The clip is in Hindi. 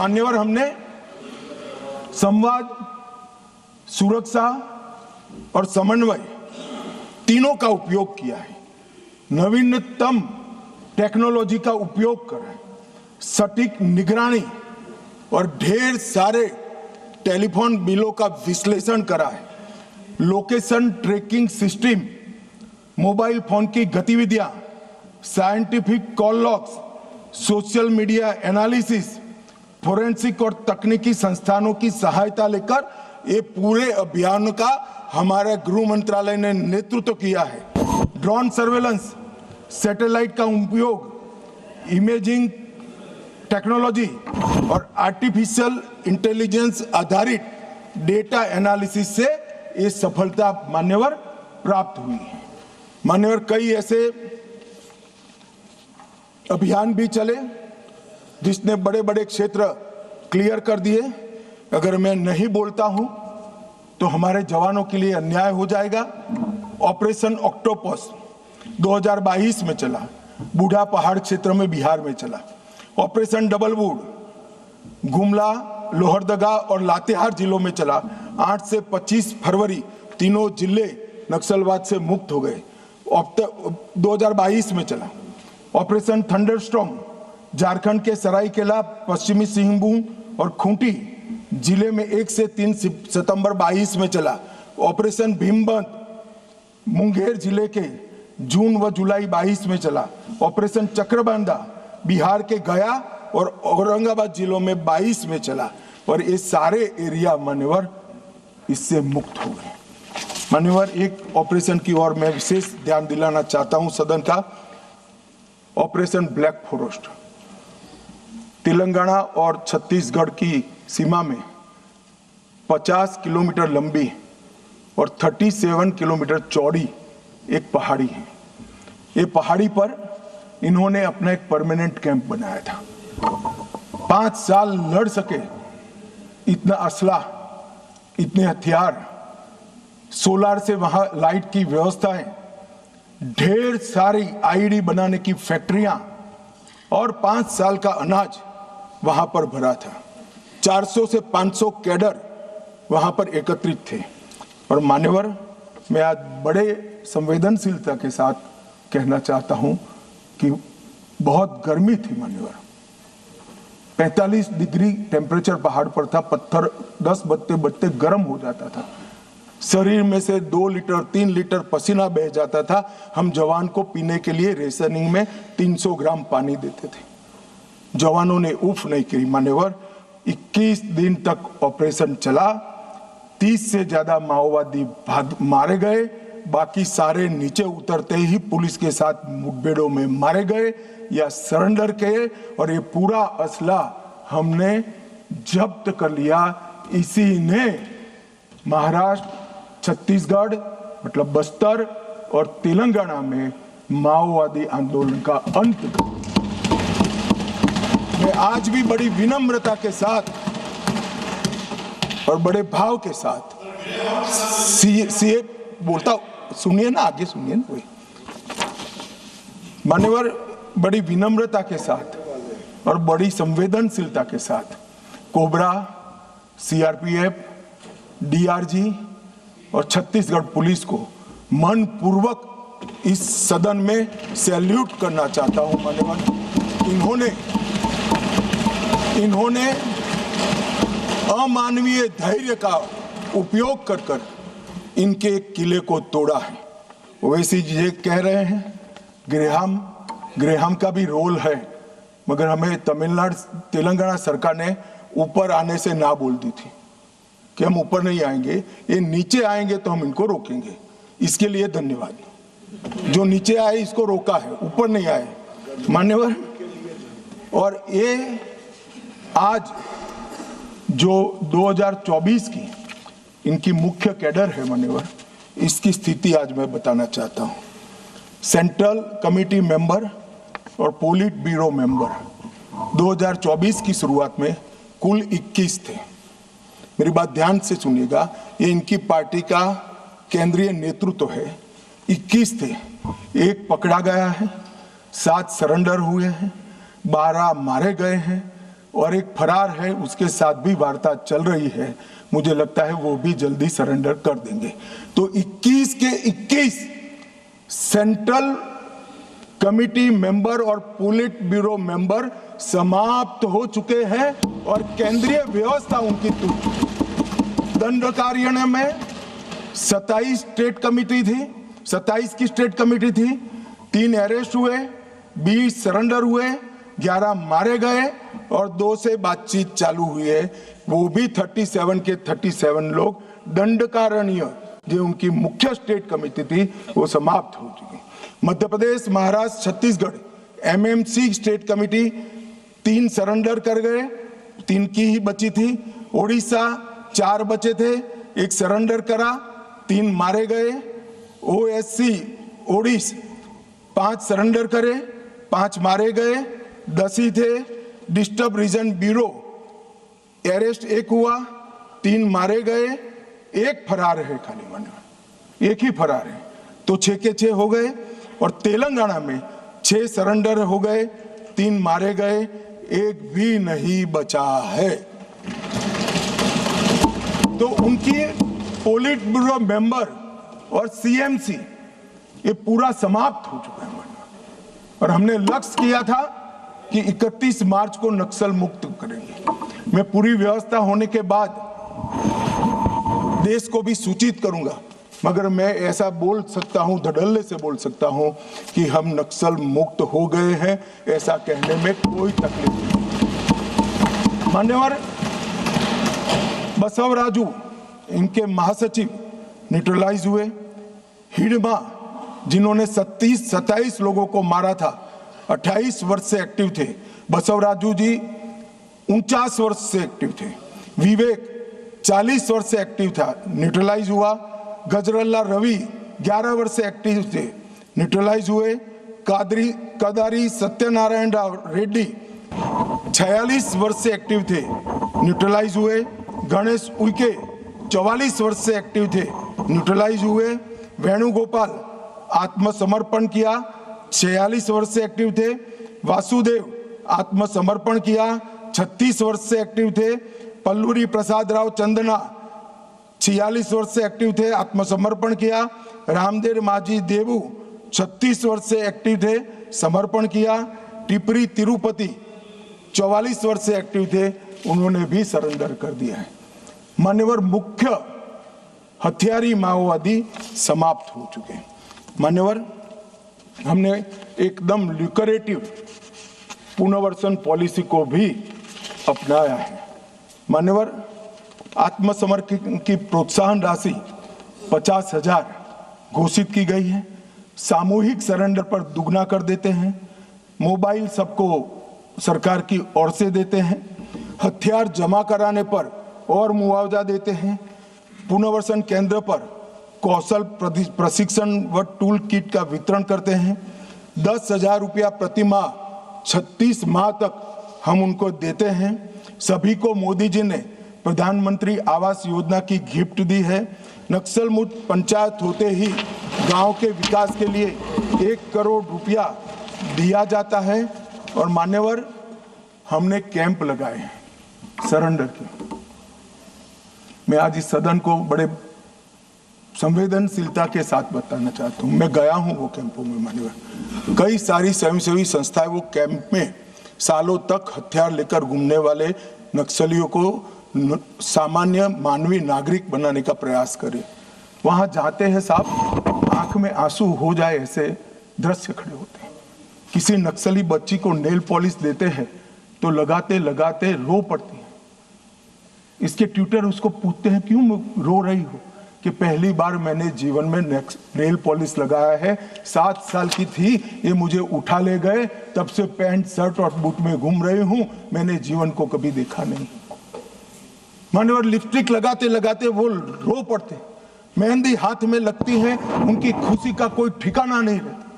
मान्यवर, हमने संवाद, सुरक्षा और समन्वय तीनों का उपयोग किया है। नवीनतम टेक्नोलॉजी का उपयोग कर सटीक निगरानी और ढेर सारे टेलीफोन बिलों का विश्लेषण करा है। Location tracking system, mobile phone की गतिविधियां, scientific call logs, social media analysis, forensic और तकनीकी संस्थानों की सहायता लेकर ये पूरे अभियान का हमारे गृह मंत्रालय ने नेतृत्व किया है। ड्रोन सर्वेलेंस, सैटेलाइट का उपयोग, इमेजिंग टेक्नोलॉजी और आर्टिफिशियल इंटेलिजेंस आधारित डेटा एनालिसिस से ये सफलता मान्यवर प्राप्त हुई है। मान्यवर, कई ऐसे अभियान भी चले जिसने बड़े बड़े क्षेत्र क्लियर कर दिए। अगर मैं नहीं बोलता हूं तो हमारे जवानों के लिए अन्याय हो जाएगा। ऑपरेशन ऑक्टोपस 2022 में चला, बूढ़ा पहाड़ क्षेत्र में बिहार में चला। Operation double would Gumla, Lohardaga और लातेहार जिलों में चला। 8 से 25 फरवरी तीनों जिले नक्सलवाद से मुक्त हो गए। 2022 में चला। ऑपरेशन थंडरस्टॉर्म झारखंड के सरायकेला, पश्चिमी सिंहभूम और खूंटी जिले में 1 से 3 सितंबर 22 में चला। ऑपरेशन भीमबंद मुंगेर जिले के जून व जुलाई 22 में चला। ऑपरेशन चक्रबांधा बिहार के गया और औरंगाबाद जिलों में 22 में चला और ये सारे एरिया मान्यवर इससे मुक्त हो गए। मान्यवर, एक ऑपरेशन की ओर मैं विशेष ध्यान दिलाना चाहता हूं सदन का। ऑपरेशन ब्लैक फॉरेस्ट तेलंगाना और छत्तीसगढ़ की सीमा में 50 किलोमीटर लंबी और 37 किलोमीटर चौड़ी एक पहाड़ी है। ये पहाड़ी पर इन्होंने अपना एक परमानेंट कैंप बनाया था। 5 साल लड़ सके इतना असला, इतने हथियार, सोलार से वहां लाइट की व्यवस्थाएं, ढेर सारी आईडी बनाने की फैक्ट्रियां और 5 साल का अनाज वहां पर भरा था। 400 से 500 कैडर वहां पर एकत्रित थे। और मान्यवर, मैं आज बड़े संवेदनशीलता के साथ कहना चाहता हूं कि बहुत गर्मी थी मान्यवर। 45 डिग्री टेम्परेचर पहाड़ पर था। पत्थर 10 बजते बजते गर्म हो जाता था। शरीर में से 2 लीटर 3 लीटर पसीना बह जाता था। हम जवान को पीने के लिए रेशनिंग में 300 ग्राम पानी देते थे। जवानों ने उफ नहीं की मान्यवर। 21 दिन तक ऑपरेशन चला। 30 से ज्यादा माओवादी मारे गए। बाकी सारे नीचे उतरते ही पुलिस के साथ मुठभेड़ों में मारे गए या सरेंडर किए। और ये पूरा असला हमने जब्त कर लिया। इसी ने महाराष्ट्र, छत्तीसगढ़ मतलब बस्तर और तेलंगाना में माओवादी आंदोलन का अंत। मैं आज भी बड़ी विनम्रता के साथ और बड़े भाव के साथ सीए बोलता, सुनिए ना, आगे सुनिए ना। कोई मान्यवर, बड़ी विनम्रता के साथ और बड़ी संवेदनशीलता के साथ कोबरा, सीआरपीएफ, डीआरजी और छत्तीसगढ़ पुलिस को मन पूर्वक इस सदन में सैल्यूट करना चाहता हूं मान्यवर। इन्होंने अमानवीय धैर्य का उपयोग कर इनके किले को तोड़ा है। वैसे जी कह रहे हैं ग्रेहाम का भी रोल है, मगर हमें तेलंगाना सरकार ने ऊपर आने से ना बोल दी थी कि हम ऊपर नहीं आएंगे, ये नीचे आएंगे तो हम इनको रोकेंगे। इसके लिए धन्यवाद। जो नीचे आए इसको रोका है, ऊपर नहीं आए मान्यवर। और ये आज जो 2024 की इनकी मुख्य कैडर है मान्यवर, इसकी स्थिति आज मैं बताना चाहता हूं। सेंट्रल कमेटी मेंबर और पोलिट ब्यूरो मेंबर 2024 की शुरुआत में कुल 21 थे। मेरी बात ध्यान से सुनिएगा, ये इनकी पार्टी का केंद्रीय नेतृत्व है। 21 थे, 1 पकड़ा गया है, 7 सरेंडर हुए हैं, 12 मारे गए हैं, और एक फरार है, उसके साथ भी वार्ता चल रही है। मुझे लगता है वो भी जल्दी सरेंडर कर देंगे। तो 21 के 21 सेंट्रल कमिटी मेंबर और पोलिट ब्यूरो मेंबर समाप्त हो चुके हैं और केंद्रीय व्यवस्था उनकी टूट चुकी। दंड कार्यालय में 27 स्टेट कमेटी थी, 27 की स्टेट कमेटी थी। 3 अरेस्ट हुए, 20 सरेंडर हुए, 11 मारे गए और 2 से बातचीत चालू हुई है। वो भी 37 के 37 लोग दंडकारणीय जो उनकी मुख्य स्टेट कमेटी थी वो समाप्त हो चुकी। Madhya Pradesh, Maharashtra, Chhattisgarh MMC state committee 3 surrender कर गए, 3 की ही बची थी। ओडिशा 4 बचे थे, 1 सरेंडर करा, 3 मारे गए। ओएससी ओडिशा 5 सरेंडर करे, 5 मारे गए, 10 ही थे। डिस्टर्ब रीजन ब्यूरो अरेस्ट 1 हुआ, 3 मारे गए, 1 फरार है, खाली माने 1 ही फरार है, तो 6 के 6 हो गए। और तेलंगाना में 6 सरेंडर हो गए, 3 मारे गए, 1 भी नहीं बचा है। तो उनकी पोलिट ब्यूरो मेंबर और सीएमसी ये पूरा समाप्त हो चुका है। और हमने लक्ष्य किया था कि 31 मार्च को नक्सल मुक्त करेंगे। मैं पूरी व्यवस्था होने के बाद देश को भी सूचित करूंगा, मगर मैं ऐसा बोल सकता हूं, धड़ल्ले से बोल सकता हूं कि हम नक्सल मुक्त हो गए हैं, ऐसा कहने में कोई तकलीफ नहीं। मान्यवर बसवराजू, इनके महासचिव न्यूट्रलाइज हुए। हिडमा, जिन्होंने 27 लोगों को मारा था, 28 वर्ष से एक्टिव थे। बसवराजू जी 49 वर्ष से एक्टिव थे। विवेक 40 वर्ष से एक्टिव था, न्यूट्रलाइज हुआ। गजरल्ला रवि 11 वर्ष से एक्टिव थे, न्यूट्रलाइज हुए। कदारी सत्यनारायण रेड्डी 46 वर्ष से एक्टिव थे, न्यूट्रलाइज हुए। गणेश उइके 44 वर्ष से एक्टिव थे, न्यूट्रलाइज हुए। वेणुगोपाल आत्मसमर्पण किया, 46 वर्ष से एक्टिव थे। वासुदेव आत्मसमर्पण किया, 36 वर्ष से एक्टिव थे। पल्लूरी प्रसाद राव चंदना 46 वर्ष से एक्टिव थे, आत्मसमर्पण किया। रामदेव माझी देवू 36 वर्ष से एक्टिव थे, समर्पण किया। टिपरी तिरुपति 44 वर्ष से एक्टिव थे, उन्होंने भी सरेंडर कर दिया है। मान्यवर मुख्य हथियारी माओवादी समाप्त हो चुके हैं। मान्यवर हमने एकदम ल्यूक्रेटिव पुनर्वसन पॉलिसी को भी अपनाया है। मान्यवर आत्मसमर्पण की प्रोत्साहन राशि 50,000 घोषित की गई है। सामूहिक सरेंडर पर दुगना कर देते हैं। मोबाइल सबको सरकार की ओर से देते हैं। हथियार जमा कराने पर और मुआवजा देते हैं। पुनर्वसन केंद्र पर कौशल प्रशिक्षण व टूल किट का वितरण करते हैं। 10,000 रुपया प्रति माह 36 माह तक हम उनको देते हैं। सभी को मोदी जी ने प्रधानमंत्री आवास योजना की गिफ्ट दी है। नक्सल मुक्त पंचायत होते ही गांव के विकास के लिए 1 करोड़ रुपया दिया जाता है। और मान्यवर हमने कैंप लगाए हैं सरेंडर के। मैं आज इस सदन को बड़े संवेदनशीलता के साथ बताना चाहता हूँ, मैं गया हूँ वो कैंपों में। मान्यवर कई सारी स्वयंसेवी संस्थाएं वो कैंप में सालों तक हथियार लेकर घूमने वाले नक्सलियों को सामान्य मानवीय नागरिक बनाने का प्रयास करें। वहां जाते हैं साहब, आंख में आंसू हो जाए ऐसे दृश्य खड़े होते हैं। किसी नक्सली बच्ची को नेल पॉलिश देते हैं तो लगाते लगाते रो पड़ती है। इसके ट्यूटर उसको पूछते हैं क्यों रो रही हो, कि पहली बार मैंने जीवन में नेल पॉलिश लगाया है। 7 साल की थी, ये मुझे उठा ले गए, तब से पैंट शर्ट और बूट में घूम रही हूं, मैंने जीवन को कभी देखा नहीं। मान्यवर लिपस्टिक लगाते लगाते वो रो पड़ते, मेहंदी हाथ में लगती है, उनकी खुशी का कोई ठिकाना नहीं रहता।